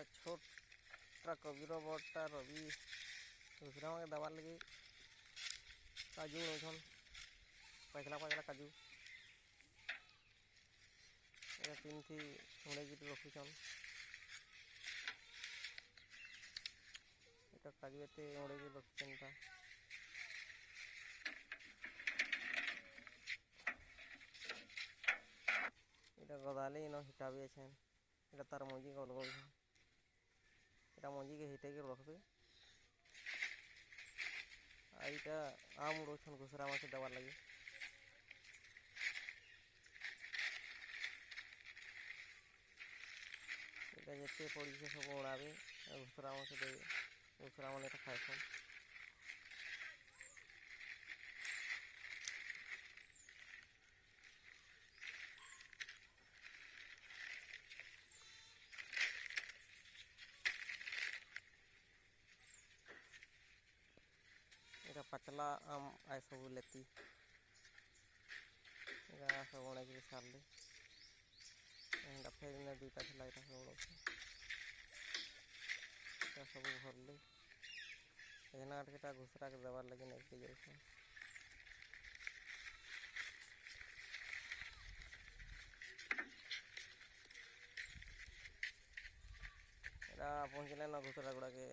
এটা ছোটটা কবির বড়টা রবি ঘুষরা আমাকে দেবার লাগে কাজু নৌছন পাতলা পাতলা কাজু এটা তিনটি উড়েইকি রখুছন এটা কাজু এতে উড়েইকি রখুছন এটা এটা গদালে ইনো হিটাবি আছেন এটা তার মঞ্জি অলগাউছেন এটা মঞ্জিকে হিটাইকি রাখবে আর এটা আম উড়াউছন ঘুষরা আমাকে দেবার লাগে এটা যেতে পড়িছে সব উড়াবে ঘুষরা আমাকে দেবে ঘুষরা মানে এটা খাইছন এটা পাতলা আম আয় সবু লেতি এটা সব উড়াইকি সারলে এটা ফের ইনে দুইটা ଥିଲା এটা সব উড়াউছে এটা ସବୁ ଭରଲେ ଏନା ଆଟକେଟା ଘୁଷରାକେ ଦେବାର୍ ଲାଗି ନେଇକି ଯାଉଛନ୍ ଏଟା ପହଞ୍ଚିଲେ ନା ଘୁଷରା ଗୁଡ଼ାକେ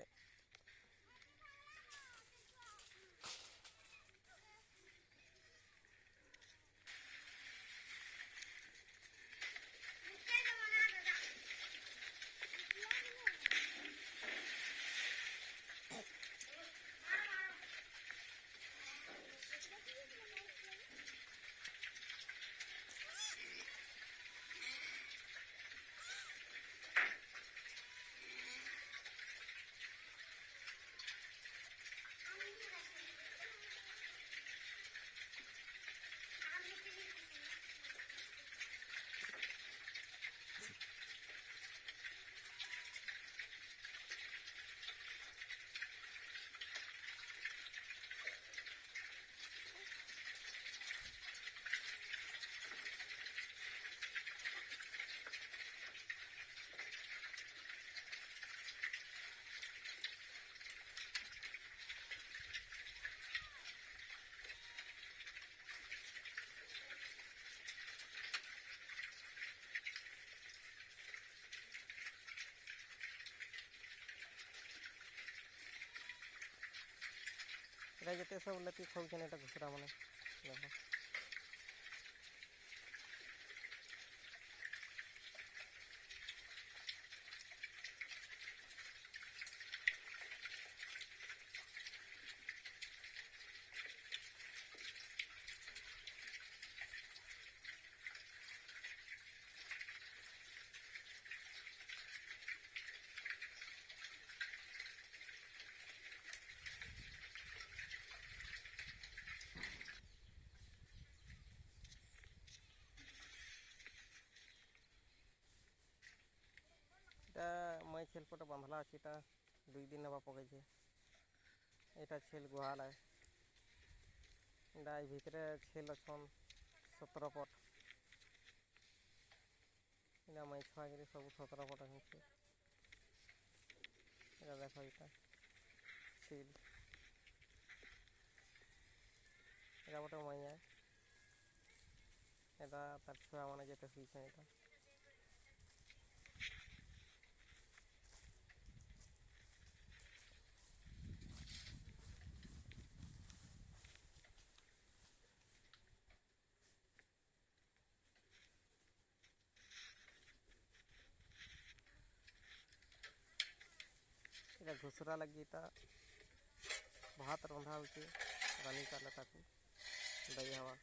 এটা যেতে সব লেতি খাଉଛନ୍ এটা ঘୁଷରା ମାନେ ଦେଖ এটা মই ଛେଲ୍ ପଟେ ବାନ୍ଧଲା ଅଛି এটা 2 ଦିନ ହେବା ପକେଇଛେ এটা ଛେଲ୍ ଗୁହାଲ এটা ଭିତରେ ଛେଲ୍ ଅଛନ୍ 17 ପଟ এটা মই ଛୁଆକିରି ସବୁ 17 ପଟ ହେଇଛେ এটা ଦେଖ ଏଇଟା ଛେଲ୍ এটা ଗୋଟେ ମଇଆ এটা ତାର ଛୁଆମାନେ ଯେତେ ଶୋଇଛନ୍ এটা এটা ঘୁଷରା ଲାଗି এটা ଭାତ ରନ୍ଧା ହଉଛି ରାନି ଚାଲେ ତାକୁ ଦେଇ ହେବା